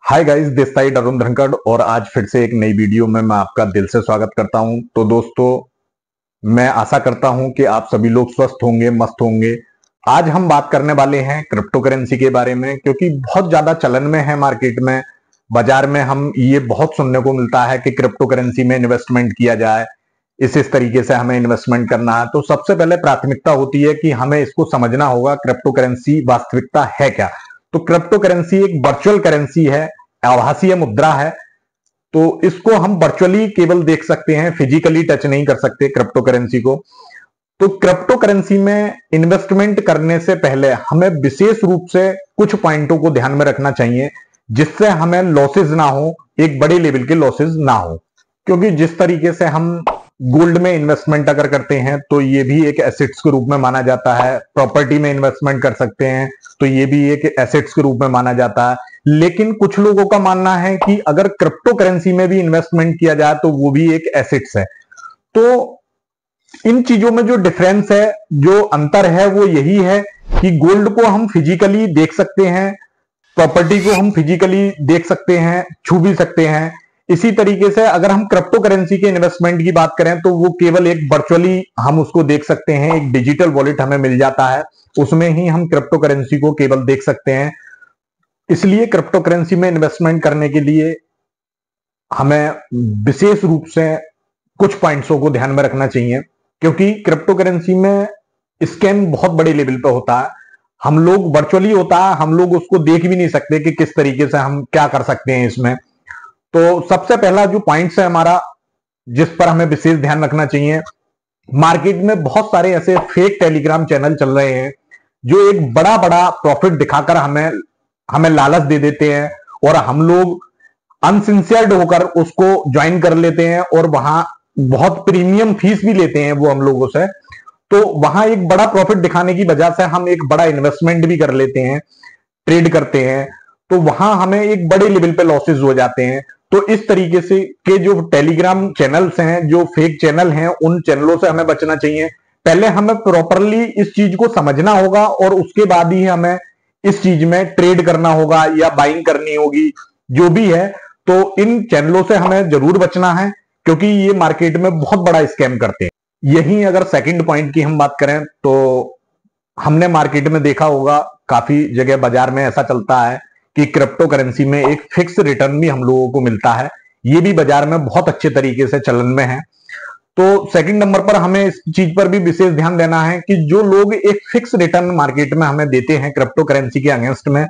Hi guys, this side Arun Dhankhar और आज फिर से एक नई वीडियो में मैं आपका दिल से स्वागत करता हूं। तो दोस्तों, मैं आशा करता हूं कि आप सभी लोग स्वस्थ होंगे, मस्त होंगे। आज हम बात करने वाले हैं क्रिप्टो करेंसी के बारे में, क्योंकि बहुत ज्यादा चलन में है मार्केट में, बाजार में हम ये बहुत सुनने को मिलता है कि क्रिप्टो करेंसी में इन्वेस्टमेंट किया जाए, इस तरीके से हमें इन्वेस्टमेंट करना है। तो सबसे पहले प्राथमिकता होती है कि हमें इसको समझना होगा क्रिप्टो करेंसी वास्तविकता है क्या। तो क्रिप्टो करेंसी एक वर्चुअल करेंसी है, आभासीय मुद्रा है। तो इसको हम वर्चुअली केवल देख सकते हैं, फिजिकली टच नहीं कर सकते क्रिप्टो करेंसी को। तो क्रिप्टो करेंसी में इन्वेस्टमेंट करने से पहले हमें विशेष रूप से कुछ पॉइंटों को ध्यान में रखना चाहिए, जिससे हमें लॉसेज ना हो, एक बड़े लेवल के लॉसेज ना हो। क्योंकि जिस तरीके से हम गोल्ड में इन्वेस्टमेंट अगर करते हैं तो ये भी एक एसेट्स के रूप में माना जाता है, प्रॉपर्टी में इन्वेस्टमेंट कर सकते हैं तो ये भी एक एसेट्स के रूप में माना जाता है। लेकिन कुछ लोगों का मानना है कि अगर क्रिप्टो करेंसी में भी इन्वेस्टमेंट किया जाए तो वो भी एक एसेट्स है। तो इन चीजों में जो डिफरेंस है, जो अंतर है, वो यही है कि गोल्ड को हम फिजिकली देख सकते हैं, प्रॉपर्टी को हम फिजिकली देख सकते हैं, छू भी सकते हैं। इसी तरीके से अगर हम क्रिप्टो करेंसी के इन्वेस्टमेंट की बात करें तो वो केवल एक वर्चुअली हम उसको देख सकते हैं, एक डिजिटल वॉलेट हमें मिल जाता है, उसमें ही हम क्रिप्टो करेंसी को केवल देख सकते हैं। इसलिए क्रिप्टो करेंसी में इन्वेस्टमेंट करने के लिए हमें विशेष रूप से कुछ पॉइंट्सों को ध्यान में रखना चाहिए, क्योंकि क्रिप्टो करेंसी में स्कैम बहुत बड़े लेवल पे होता है। हम लोग वर्चुअली होता है, हम लोग उसको देख भी नहीं सकते कि किस तरीके से हम क्या कर सकते हैं इसमें। तो सबसे पहला जो पॉइंट्स है हमारा, जिस पर हमें विशेष ध्यान रखना चाहिए, मार्केट में बहुत सारे ऐसे फेक टेलीग्राम चैनल चल रहे हैं जो एक बड़ा बड़ा प्रॉफिट दिखाकर हमें हमें लालच दे देते हैं और हम लोग अनसिंसियर्ड होकर उसको ज्वाइन कर लेते हैं और वहां बहुत प्रीमियम फीस भी लेते हैं वो हम लोगों से। तो वहां एक बड़ा प्रॉफिट दिखाने की वजह से हम एक बड़ा इन्वेस्टमेंट भी कर लेते हैं, ट्रेड करते हैं, तो वहां हमें एक बड़े लेवल पे लॉसेस हो जाते हैं। तो इस तरीके से के जो टेलीग्राम चैनल्स हैं, जो फेक चैनल हैं, उन चैनलों से हमें बचना चाहिए। पहले हमें प्रॉपरली इस चीज को समझना होगा और उसके बाद ही हमें इस चीज में ट्रेड करना होगा या बाइंग करनी होगी, जो भी है। तो इन चैनलों से हमें जरूर बचना है, क्योंकि ये मार्केट में बहुत बड़ा स्कैम करते हैं। यही अगर सेकंड पॉइंट की हम बात करें तो हमने मार्केट में देखा होगा, काफी जगह बाजार में ऐसा चलता है कि क्रिप्टो करेंसी में एक फिक्स रिटर्न भी हम लोगों को मिलता है। ये भी बाजार में बहुत अच्छे तरीके से चलन में है। तो सेकंड नंबर पर हमें इस चीज पर भी विशेष ध्यान देना है कि जो लोग एक फिक्स रिटर्न मार्केट में हमें देते हैं क्रिप्टो करेंसी के अगेंस्ट में,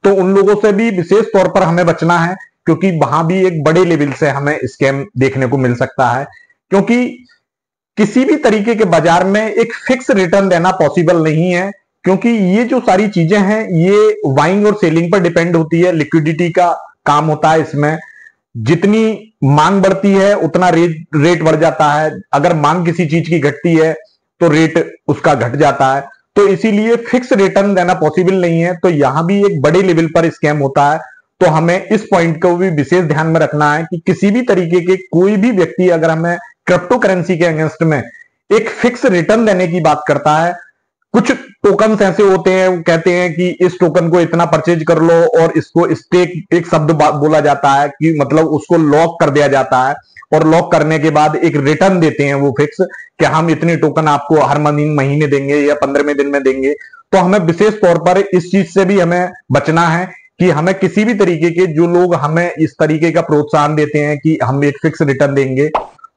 तो उन लोगों से भी विशेष तौर पर हमें बचना है, क्योंकि वहां भी एक बड़े लेवल से हमें स्कैम देखने को मिल सकता है। क्योंकि किसी भी तरीके के बाजार में एक फिक्स रिटर्न देना पॉसिबल नहीं है, क्योंकि ये जो सारी चीजें हैं ये बाइंग और सेलिंग पर डिपेंड होती है, लिक्विडिटी का काम होता है इसमें। जितनी मांग बढ़ती है उतना रेट बढ़ जाता है, अगर मांग किसी चीज की घटती है तो रेट उसका घट जाता है। तो इसीलिए फिक्स रिटर्न देना पॉसिबल नहीं है। तो यहां भी एक बड़े लेवल पर स्कैम होता है। तो हमें इस पॉइंट को भी विशेष ध्यान में रखना है कि किसी भी तरीके के कोई भी व्यक्ति अगर हमें क्रिप्टो करेंसी के अगेंस्ट में एक फिक्स रिटर्न देने की बात करता है, कुछ टोकन ऐसे होते हैं, वो कहते हैं कि इस टोकन को इतना परचेज कर लो और इसको स्टेक, एक शब्द बोला जाता है कि मतलब उसको लॉक कर दिया जाता है, और लॉक करने के बाद एक रिटर्न देते हैं वो फिक्स कि हम इतने टोकन आपको हर महीने देंगे या 15वें दिन में देंगे। तो हमें विशेष तौर पर इस चीज से भी हमें बचना है कि हमें किसी भी तरीके के जो लोग हमें इस तरीके का प्रोत्साहन देते हैं कि हम एक फिक्स रिटर्न देंगे,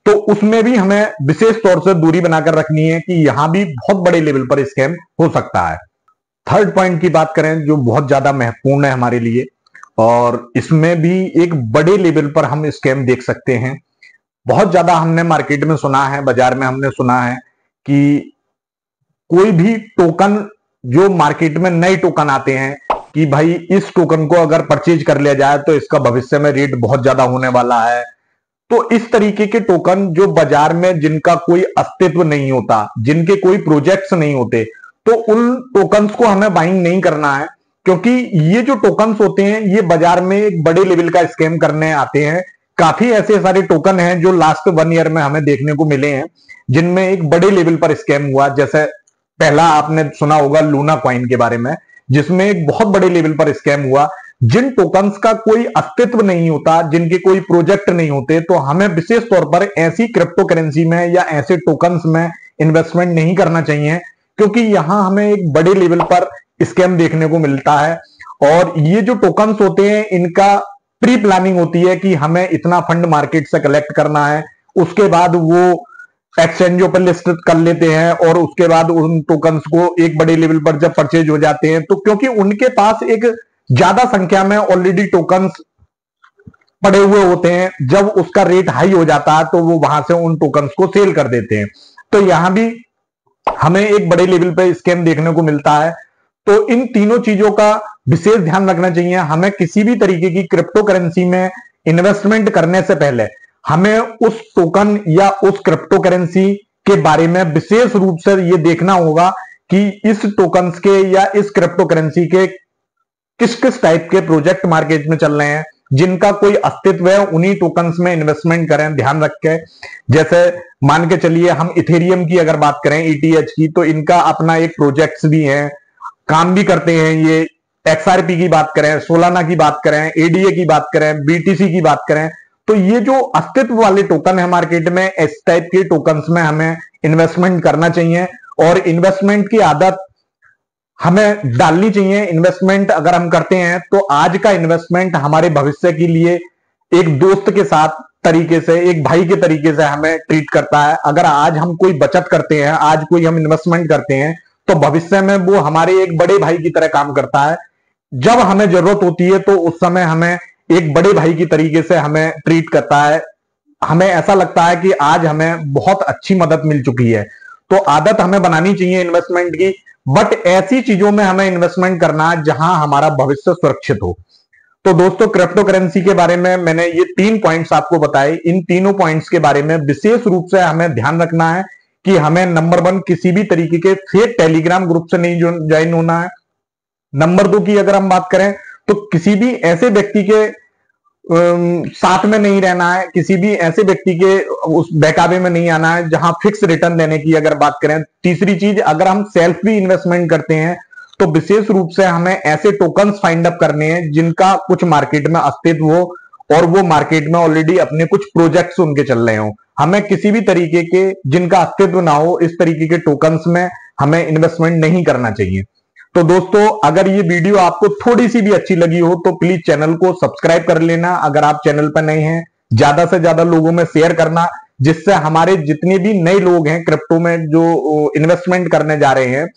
तो उसमें भी हमें विशेष तौर से दूरी बनाकर रखनी है कि यहां भी बहुत बड़े लेवल पर स्कैम हो सकता है। थर्ड पॉइंट की बात करें जो बहुत ज्यादा महत्वपूर्ण है हमारे लिए, और इसमें भी एक बड़े लेवल पर हम स्कैम देख सकते हैं। बहुत ज्यादा हमने मार्केट में सुना है, बाजार में हमने सुना है कि कोई भी टोकन, जो मार्केट में नए टोकन आते हैं कि भाई इस टोकन को अगर परचेज कर लिया जाए तो इसका भविष्य में रेट बहुत ज्यादा होने वाला है। तो इस तरीके के टोकन जो बाजार में, जिनका कोई अस्तित्व नहीं होता, जिनके कोई प्रोजेक्ट्स नहीं होते, तो उन टोकन्स को हमें बाइंग नहीं करना है। क्योंकि ये जो टोकन्स होते हैं ये बाजार में एक बड़े लेवल का स्कैम करने आते हैं। काफी ऐसे सारे टोकन हैं जो लास्ट 1 ईयर में हमें देखने को मिले हैं, जिनमें एक बड़े लेवल पर स्कैम हुआ। जैसे पहला आपने सुना होगा लूना कॉइन के बारे में, जिसमें एक बहुत बड़े लेवल पर स्कैम हुआ, जिन टोकन्स का कोई अस्तित्व नहीं होता, जिनके कोई प्रोजेक्ट नहीं होते, तो हमें विशेष तौर पर ऐसी क्रिप्टो करेंसी में या ऐसे टोकन्स में इन्वेस्टमेंट नहीं करना चाहिए, क्योंकि यहां हमें एक बड़े लेवल पर स्कैम देखने को मिलता है। और ये जो टोकन्स होते हैं, इनका प्री प्लानिंग होती है कि हमें इतना फंड मार्केट से कलेक्ट करना है, उसके बाद वो एक्सचेंजों पर लिस्ट कर लेते हैं, और उसके बाद उन टोकन्स को एक बड़े लेवल पर जब परचेज हो जाते हैं, तो क्योंकि उनके पास एक ज्यादा संख्या में ऑलरेडी टोकन्स पड़े हुए होते हैं, जब उसका रेट हाई हो जाता है तो वो वहां से उन टोकन्स को सेल कर देते हैं। तो यहां भी हमें एक बड़े लेवल पे स्कैम देखने को मिलता है। तो इन तीनों चीजों का विशेष ध्यान रखना चाहिए। हमें किसी भी तरीके की क्रिप्टो करेंसी में इन्वेस्टमेंट करने से पहले हमें उस टोकन या उस क्रिप्टो करेंसी के बारे में विशेष रूप से ये देखना होगा कि इस टोकन्स के या इस क्रिप्टो करेंसी के किस किस टाइप के प्रोजेक्ट मार्केट में चल रहे हैं, जिनका कोई अस्तित्व है, उन्हीं टोकन्स में इन्वेस्टमेंट करें ध्यान रख के। जैसे मान के चलिए हम इथेरियम की अगर बात करें, ETH की, तो इनका अपना एक प्रोजेक्ट्स भी है, काम भी करते हैं ये। XRP की बात करें, सोलाना की बात करें, ADA की बात करें, BTC की बात करें, तो ये जो अस्तित्व वाले टोकन है मार्केट में, इस टाइप के टोकन्स में हमें इन्वेस्टमेंट करना चाहिए। और इन्वेस्टमेंट की आदत हमें डालनी चाहिए। इन्वेस्टमेंट अगर हम करते हैं तो आज का इन्वेस्टमेंट हमारे भविष्य के लिए एक दोस्त के साथ तरीके से, एक भाई के तरीके से हमें ट्रीट करता है। अगर आज हम कोई बचत करते हैं, आज कोई हम इन्वेस्टमेंट करते हैं, तो भविष्य में वो हमारे एक बड़े भाई की तरह काम करता है। जब हमें जरूरत होती है तो उस समय हमें एक बड़े भाई की तरीके से हमें ट्रीट करता है। हमें ऐसा लगता है कि आज हमें बहुत अच्छी मदद मिल चुकी है। तो आदत हमें बनानी चाहिए इन्वेस्टमेंट की, बट ऐसी चीजों में हमें इन्वेस्टमेंट करना है जहां हमारा भविष्य सुरक्षित हो। तो दोस्तों, क्रिप्टो करेंसी के बारे में मैंने ये 3 पॉइंट्स आपको बताए। इन तीनों पॉइंट्स के बारे में विशेष रूप से हमें ध्यान रखना है कि हमें नंबर 1 किसी भी तरीके के फेक टेलीग्राम ग्रुप से नहीं ज्वाइन होना है। नंबर 2 की अगर हम बात करें तो किसी भी ऐसे व्यक्ति के साथ में नहीं रहना है, किसी भी ऐसे व्यक्ति के उस बहकावे में नहीं आना है जहां फिक्स रिटर्न देने की अगर बात करें। तीसरी चीज, अगर हम सेल्फ भी इन्वेस्टमेंट करते हैं तो विशेष रूप से हमें ऐसे टोकन्स फाइंड अप करने हैं जिनका कुछ मार्केट में अस्तित्व हो और वो मार्केट में ऑलरेडी अपने कुछ प्रोजेक्ट्स उनके चल रहे हो। हमें किसी भी तरीके के जिनका अस्तित्व ना हो, इस तरीके के टोकन्स में हमें इन्वेस्टमेंट नहीं करना चाहिए। तो दोस्तों, अगर ये वीडियो आपको थोड़ी सी भी अच्छी लगी हो तो प्लीज चैनल को सब्सक्राइब कर लेना। अगर आप चैनल पर नए हैं, ज्यादा से ज्यादा लोगों में शेयर करना, जिससे हमारे जितने भी नए लोग हैं क्रिप्टो में जो इन्वेस्टमेंट करने जा रहे हैं,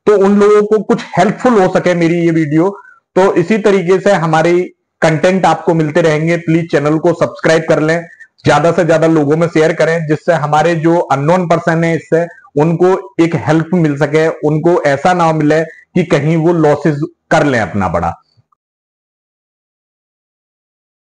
तो उन लोगों को कुछ हेल्पफुल हो सके मेरी ये वीडियो। तो इसी तरीके से हमारी कंटेंट आपको मिलते रहेंगे। प्लीज चैनल को सब्सक्राइब कर लें, ज्यादा से ज्यादा लोगों में शेयर करें, जिससे हमारे जो अननोन पर्सन है इससे उनको एक हेल्प मिल सके, उनको ऐसा ना मिले कि कहीं वो लॉसेस कर लें अपना बड़ा।